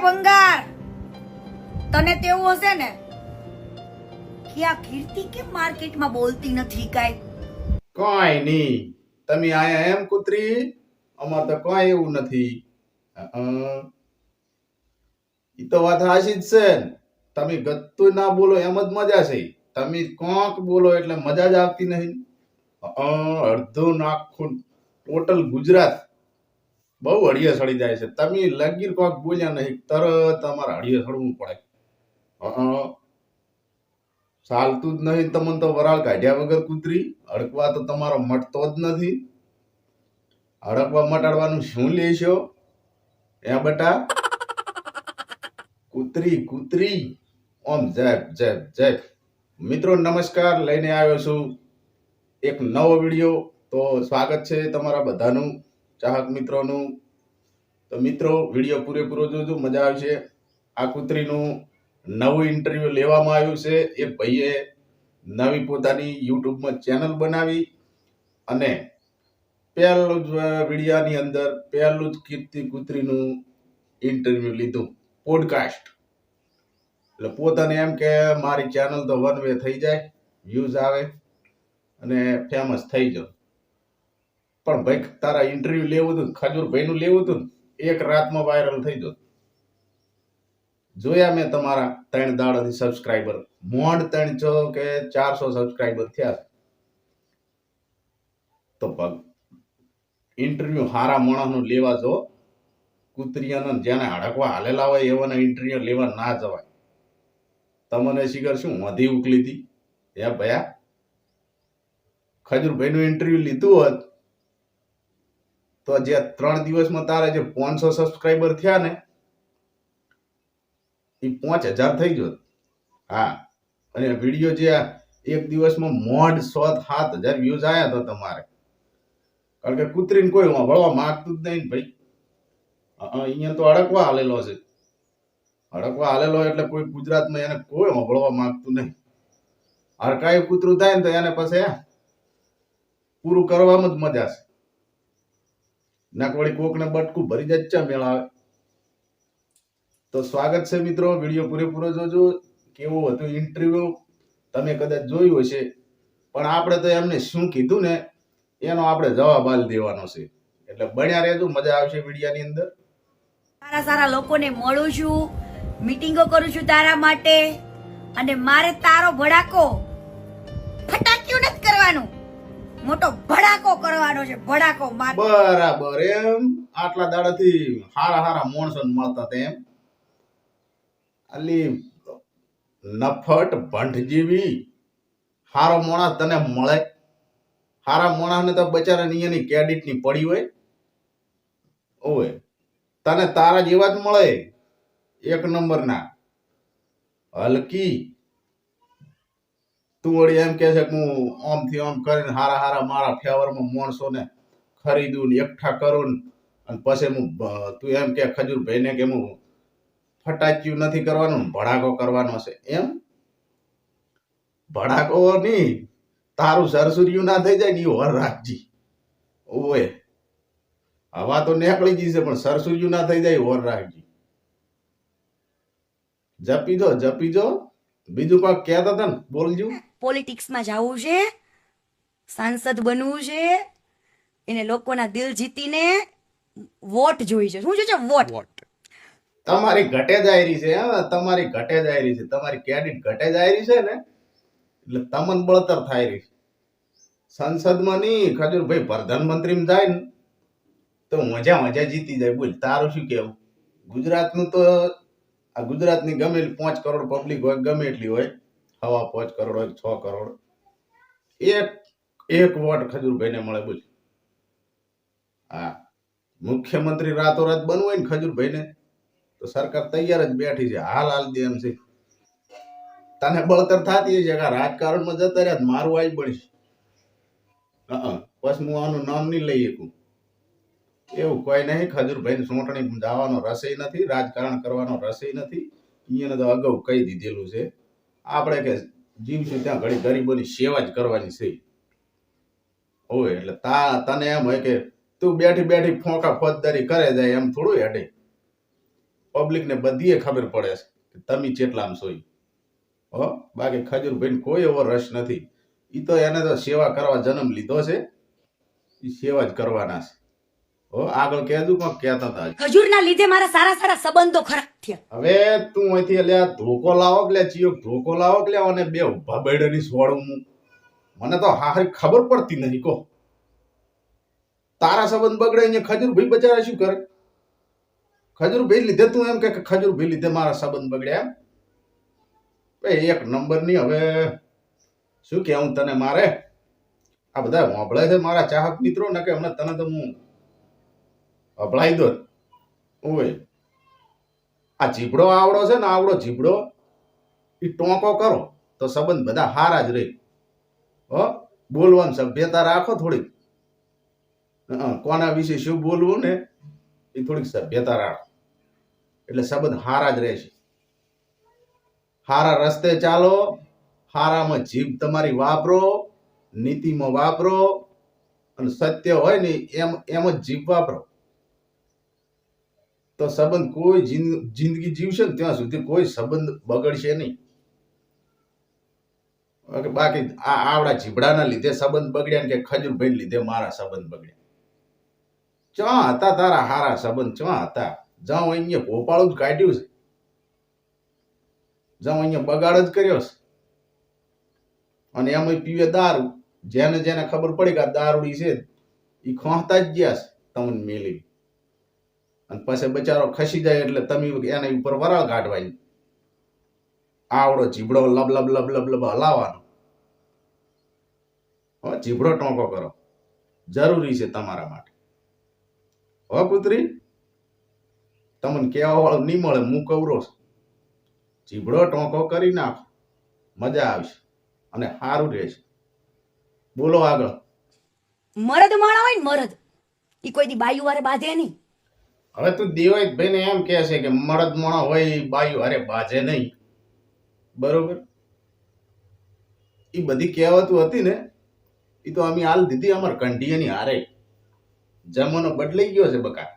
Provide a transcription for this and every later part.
ભંગાર, તને તેવું હશે ને કે આ કીર્તિ કેમ માર્કેટમાં બોલતી નથી કાઈ? કાંઈ નહીં, તમે આયા એમ કૂતરી? અમાર તો કાંઈ એવું નથી. ઈ તો વાત હાચી જ છે ને. તમે ગત્તું ના બોલો એમ જ મજા છે. તમે કોક બોલો એટલે મજા જ આવતી નહીં. અડધું આખું ટોટલ ગુજરાત બહુ હળીએ સડી જાય છે. તમે લગીર કોક બોલ્યા નહીં તરત તમારે હળીએ સડવું પડે. ચાલતું જ નહીં તમને તો વરાળ કાઢ્યા વગર કૂતરી. હડકવા તો તમારો મટતો જ નથી. હડકવા મટાડવાનું શું લેશો એ બેટા? કૂતરી કૂતરી ઓમ જેપ જેપ જેપ. મિત્રો નમસ્કાર, લઈને આવ્યો છું એક નવો વિડીયો. તો સ્વાગત છે તમારા બધાનું, ચાહક મિત્રોનું. તો મિત્રો વિડીયો પૂરેપૂરો જોજો, મજા આવશે. આ કૂતરીનું નવું ઇન્ટરવ્યુ લેવામાં આવ્યું છે. એક ભાઈએ નવી પોતાની યુટ્યુબમાં ચેનલ બનાવી અને પહેલું જ વિડીયાની અંદર પહેલું જ કીર્તિ કૂતરીનું ઇન્ટરવ્યુ લીધું, પોડકાસ્ટ. એટલે પોતાને એમ કે મારી ચેનલ તો વન વે થઈ જાય, વ્યૂઝ આવે અને ફેમસ થઈ જાવ. પણ ભાઈ તારા ઇન્ટરવ્યુ લેવું હતું, ખજૂરભાઈનું લેવું હતું, એક રાતમાં વાયરલ થઈ જતું. જોયા મેં તમારા 3 દાડાથી સબસ્ક્રાઇબર, મોડ 300 કે 400 સબસ્ક્રાઇબર થયા. તો ઇન્ટરવ્યુ હારા માણસનું લેવા જો. કૂતરીયાને જેને હડકવા હાલેલા હોય એવાના ઇન્ટરવ્યુ લેવા ના જવાય. તમને શિખર શું વધી ઉકલી હતી હે ભયા? ખજૂરભાઈનું ઇન્ટરવ્યુ લીધું હોત તો જે 3 દિવસમાં તારે જે 500 સબસ્ક્રાઇબર થયા ને એ 5000 થઈ ગયો. હા, અને વિડીયો જે એક દિવસમાં મોડ 7,000 વ્યૂઝ આયા તો તમારે. કારણ કે કૂતરીને કોઈ વળવા માંગતું જ નહીં ભાઈ. અહીંયા તો અડકવા હાલેલો છે. અડકવા હાલેલો એટલે કોઈ ગુજરાતમાં એને કોઈ વળવા માંગતું નહીં. હરકાયું કૂતરું થાય ને તો એને પછી પૂરું કરવામાં જ મજા છે. નાકવાળી કોકને બટકું ભરી જાય ચા મેળ આવે. તો સ્વાગત છે મિત્રો, વિડીયો પૂરેપૂરો જોજો. કેવું હતું ઇન્ટરવ્યુ તમે કદાચ જોયું હશે, પણ આપણે તો એમને શું કીધું ને એનો આપણે જવાબ આલી દેવાનો છે. એટલે બન્યા રહેજો, મજા આવશે વિડીયાની અંદર. સારા સારા લોકોને મળું છું, મીટિંગો કરું છું તારા માટે, અને મારે તારો ભડાકો ફટાક્યું નથી કરવાનું, મોટો ભડાકો કરવાનો છે. ભડાકો બરાબર. એમ આટલા દાડાથી હારા હારા માણસો મળતા તેમ આલી નફટ ભંઠ જેવી હારો માણસ તને મળે? હારા માણસને તો બચારા એની ક્રેડિટ ની પડી હોય. ઓય તને તારા જેવા જ મળે, એક નંબરના હલકી. તું વળી એમ કે છે કે હું આમથી આમ કરીને હારા હારા મારા ફેવરમાં માણસોને ખરીદું ને એકઠા કરું અને પછી હું તું એમ કે ખજૂરભાઈને કે હું ફટાચ્યું નથી કરવાનું, ભડાકો કરવાનો છે. એમ ભડાકો નહીં, તારું સરસુર્યું ના થઈ જાય ને એ વર રાખજી. ઓય હવા તો નીકળી જશે પણ સરસુર્યું ના થઈ જાય વર રાખજી. જપી જો. બીજું કોઈ કહેતા હતા ને, બોલજો. પોલિટિક્સમાં જવું છે, સાંસદ બનવું છે, એને લોકોના દિલ જીતીને વોટ જોઈ છે. શું છે વોટ? તમારી ઘટે જાય રહી છે. હા, તમારી ઘટે જાય રહી છે. તમારી ક્રેડિટ ઘટે જાય રહી છે ને એટલે તમને બળતર થાય રહી. સંસદમાં નહીં, ખજૂરભાઈ પ્રધાનમંત્રીમાં જાય ને તો મજા જીતી જાય. બોલ તારું શું કેવું? ગુજરાતનું તો આ ગુજરાતની ગમે એટલી 5 કરોડ પબ્લિક હોય, ગમે એટલી હોય, હવા 5 કરોડ હોય 6 કરોડ, એક વોટ ખજૂરભાઈને મળે. બોલ. હા, મુખ્યમંત્રી રાતોરાત બનવું હોય ને ખજૂરભાઈને તો સરકાર તૈયાર જ બેઠી છે, હાલ દે એમ છે. તને બળતર થતી છે કે રાજકારણમાં જતા રહ્યા મારું આવી બનીશ. પછી હું આનું નામ નહીં લઈ શકું. એવું કોઈ નહીં. ખજૂરભાઈને સોંટણી જવાનો રસય નથી, રાજકારણ કરવાનો રસય નથી. એને તો અગાઉ કહી દીધેલું છે. આપણે કે જીવશું ત્યાં ઘડી ગરીબોની સેવા જ કરવાની છે. હોય એટલે તને એમ હોય કે તું બેઠી ફોંકા ફોજદારી કરે જાય એમ થોડું હેડે. પબ્લિકને બધીએ ખબર પડે છે કે તમે ચેટલામ સોઈ. હો બાકી ખજૂરભાઈને કોઈ એવો રસ નથી. ઈ તો એને તો સેવા કરવા જન્મ લીધો છે, ઈ સેવા જ કરવાના છે. હો આગળ કહેજો કોક કહેતા હતા. ખજૂરના લીધે મારા સારા સારા સંબંધો ખરાબ થયા. હવે તું અહીંથી લ્યા ધોકો લાવો કે લ્યા ચિયો ધોકો લાવો કે લ્યા અને બે ઉભા બેડની સોડું હું. મને તો હારી ખબર પડતી નથી કો. તારા સંબંધ બગડે અહીંયા ખજૂરભાઈ બચારા શું કરે? ખજૂરભાઈ લીધે તું એમ કે ખજૂરભાઈ લીધે મારા સંબંધ બગડ્યા એમ? ભાઈ એક નંબરની હવે શું કહેવું તને મારે? આ બધા હોંભળે છે મારા ચાહક મિત્રો ને કે હમણાં તને તો હું હભળાઈ દો. ઓય આ જીબડો આવડો છે ને, આવડો જીબડો એ ટોંકો કરો તો સંબંધ બધા હારા જ રહે. હો બોલવાનું સભ્યતા રાખો થોડીક. કોના વિશે શું બોલવું ને એ થોડીક સભ્યતા રાખો એટલે સંબંધ હારા જ રહેશે. હારા રસ્તે ચાલો, હારામાં જીભ તમારી વાપરો, નીતિમાં વાપરો, અને સત્ય હોય ને એમ જ જીભ વાપરો તો સંબંધ કોઈ જિંદગી જીવશે ને ત્યાં સુધી કોઈ સંબંધ બગડશે નહીં. બાકી આ આવડા જીબડાના લીધે સંબંધ બગડ્યા ને કે ખજૂરભાઈ લીધે મારા સંબંધ બગડ્યા. ચા હતા તારા હારા સંબંધ? ચા હતા? જાઉં અહીંયા ભોપાળું જ કાઢ્યું છે, જાઉં અહીંયા બગાડ જ કર્યો છે. અને એમાં પીવે દારૂ. જેને જેને ખબર પડી કે આ દારૂડી છે એ ખોંતા જ ગયા છે તમને મેલી. અને પછી બચારો ખસી જાય એટલે તમે એના ઉપર વરાળ કાઢવાની. આવડો જીબડો લબ લબ લબ લબ લબ હલાવવાનો. જીબડો ટોંકો કરો જરૂરી છે તમારા માટે. હો પુત્રી, તમને કહેવા વાળું નહીં મળે, હું કવરો છું. જીબડો ટોંકો કરી નાખો, મજા આવશે અને સારું રહેશે. બોલો આગળ. મરદ માણા હોય ને મરદ, ઈ કોઈ દી બાયુ વારે બાંધે નહીં. હવે તું દેવાય ભાઈને એમ કહે છે કે મરદ મોણા હોય બાયું અરે બાજે નહીં, બરોબર? એ બધી કહેવતું હતી ને એ તો અમે હાલ દીધી અમાર કંઢીયાની હારે. જમાનો બદલાઈ ગયો છે બકા,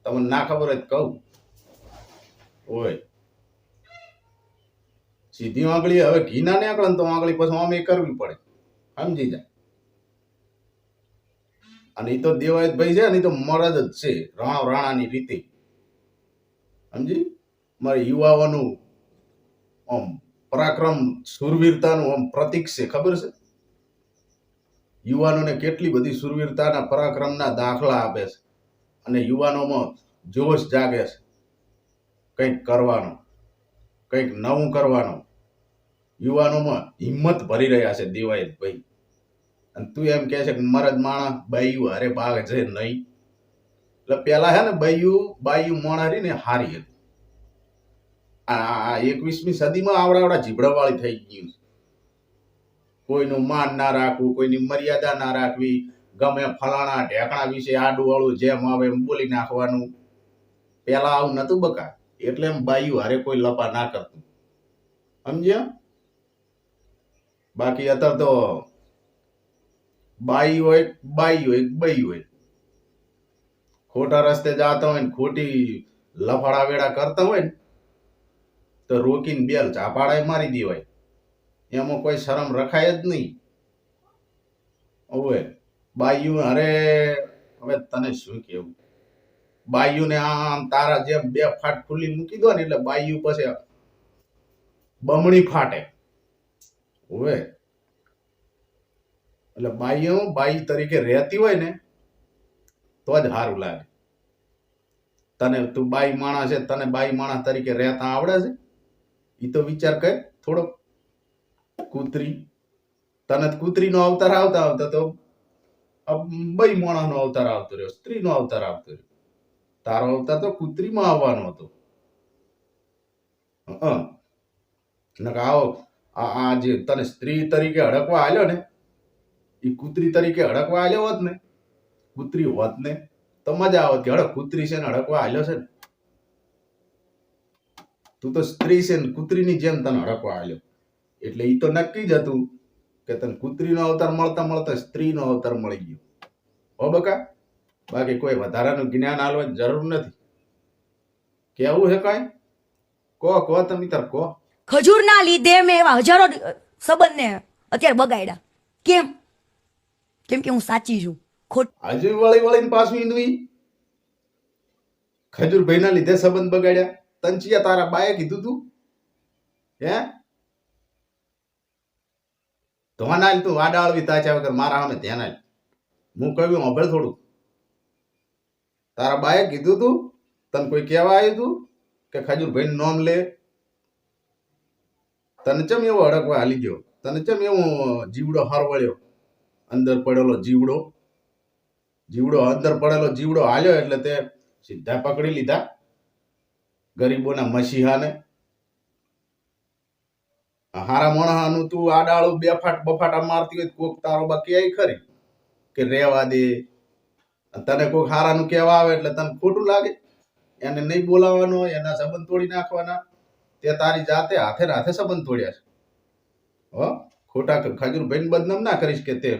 તમને ના ખબર હોય કહું. ઓય સીધી આંગળી હવે ઘી ના નીકળે તો આંગળી પછી આમે કરવી પડે, સમજી જાય. અને એ તો દેવાયત ભાઈ છે ને, એ તો મરદ જ છે રાણાની રીતે, સમજી? મારે યુવાઓનું આમ પરાક્રમ સુરવીરતાનું આમ પ્રતીક છે, ખબર છે? યુવાનોને કેટલી બધી સુરવીરતાના પરાક્રમના દાખલા આપે છે અને યુવાનોમાં જોશ જાગે છે કંઈક કરવાનો, કંઈક નવું કરવાનો. યુવાનોમાં હિંમત ભરી રહ્યા છે દેવાયત ભાઈ. અને તું એમ કહે છે કે મરદ માણસ બાયું હારે બાગ છે નહીં. એટલે પેલા હે ને બાયું મોણારી ને હારી હતી. આ 21મી સદીમાં આવડા જીબડાવાળી થઈ ગયું. કોઈનું માન ના રાખવું, કોઈની મર્યાદા ના રાખવી, ગમે ફલાણા ઢેકણા વિશે આડું વાળું જેમ આવે એમ બોલી નાખવાનું. પેલા આવું નતું બકા, એટલે એમ બાયું હારે કોઈ લપા ના કરતું, સમજ્યા? બાકી અત્યારે તો બાઈ હોય બઈ હોય, ખોટા રસ્તે જતા હોય ને ખોટી લફાડા વેડા કરતા હોય ને તો રોકીને બેલ ઝાપાડા મારી દેવાય. એમાં કોઈ શરમ રખાય જ નહીં. હવે બાયું અરે હવે તને શું કેવું, બાયું ને આમ તારા જેમ બે ફાટ ખુલ્લી મૂકી દો ને એટલે બાયું પછી બમણી ફાટે. હવે એટલે બાઈ તરીકે રહેતી હોય ને તો જ સારું લાગે. તને તું બાઈ માણસ છે, તને બાઈ માણસ તરીકે રહેતા આવડે છે? એ તો વિચાર કર થોડો. કૂતરી, તને કૂતરીનો અવતાર આવતા આવતા તો બાઈ માણસનો અવતાર આવતો રહ્યો, સ્ત્રીનો અવતાર આવતો રહ્યો. તારો અવતાર તો કૂતરીમાં આવવાનો હતો. આવો આ જે તને સ્ત્રી તરીકે હડકવા આલ્યો ને એ કૂતરી તરીકે હડકવા આલ્યો હોત ને, કૂતરી હોત ને તો મજા આવત કે હડક કૂતરી છે ને હડકવા આલ્યો છે ને. તું તો સ્ત્રી છે ને કૂતરીની જેમ તને હડકવા આલ્યો એટલે એ તો નક્કી જ હતું કે તને કૂતરીનો અવતાર મળતા મળતા સ્ત્રીનો અવતાર મળી ગયો. હો બકા, બાકી કોઈ વધારાનું જ્ઞાન આલવાની જરૂર નથી. કેવું હે કાંઈ? કહો તમે તાર કહો. ખજૂરના લીધે મેં એવા હજારો સંબંધને અત્યારે બગાડ્યા. કેમ? કેમ કે હું સાચી છું. ખોટ હજુ વળીને પાછું ઈંદવી. ખજૂરભાઈના લીધે સંબંધ બગાડ્યા. તંચિયા તારા બાએ કીધું તું? હે? ધોન આલ તું વાડાળવી તાચા વગર મારા સામે ધ્યાન આલ. હું કહ્યું હંભળ થોડું. તારા બાએ કીધું તું? તને કોઈ કહેવા આવ્યું તું કે ખજૂરભાઈનું નામ લે? તને ચમ એવો અડકવા હાલી ગયો? તને ચમ એવું જીવડો હરવળ્યો? અંદર પડેલો જીવડો હાલ્યો એટલે તે સીધા પકડી લીધા ગરીબોના મસીહાને. હારા મોણાનું તું આડાળું બફાટા મારતી હોય કોક તારો બા કે ખરી કે રેવા દે. તને કોક હારાનું કહેવા આવે એટલે તને ખોટું લાગે? એને નહીં બોલાવવાનો, એના સંબંધ તોડી નાખવાના. તે તારી જાતે હાથે સંબંધ તોડ્યા છે. હો, ખોટા ખજૂરભાઈને બદનામ ના કરીશ કે તે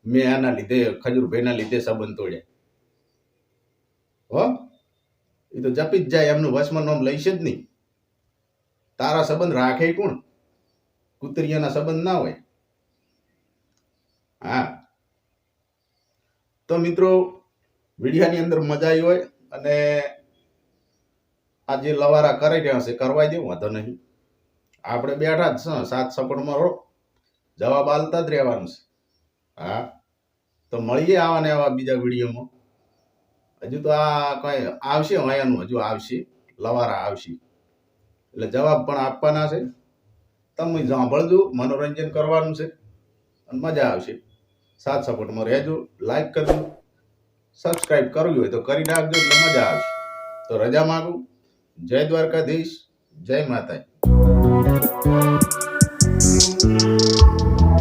મેં એના લીધે ખજૂરભાઈના લીધે સંબંધ તોડ્યા. હો, એ તો જપી જ જાય, એમનું વચમાં નામ લઈશ જ નહીં. તારા સંબંધ રાખે કોણ? કુતરિયાના સંબંધ ના હોય. હા, તો મિત્રો વિડીયાની અંદર મજા આવી હોય અને આ જે લવારા કરી રહ્યા છે કરવાય દેવું, વાંધો નહીં. આપણે બેઠા જ છે, સાથ સપોર્ટમાં રહો, જવાબ આલતા જ રહેવાનું છે. હા, તો મળીએ આવા ને આવા બીજા વિડીયોમાં. હજુ તો આ કઈ આવશે, અહીંયાનું હજુ આવશે, લવારા આવશે એટલે જવાબ પણ આપવાના છે. તમે સાંભળજો, મનોરંજન કરવાનું છે અને મજા આવશે. સાથ સપોર્ટમાં રહેજો, લાઈક કરજો, સબસ્ક્રાઈબ કરવું હોય તો કરી નાખજો એટલે મજા આવશે. તો રજા માંગુ. જય દ્વારકાધીશ, જય માતાજી.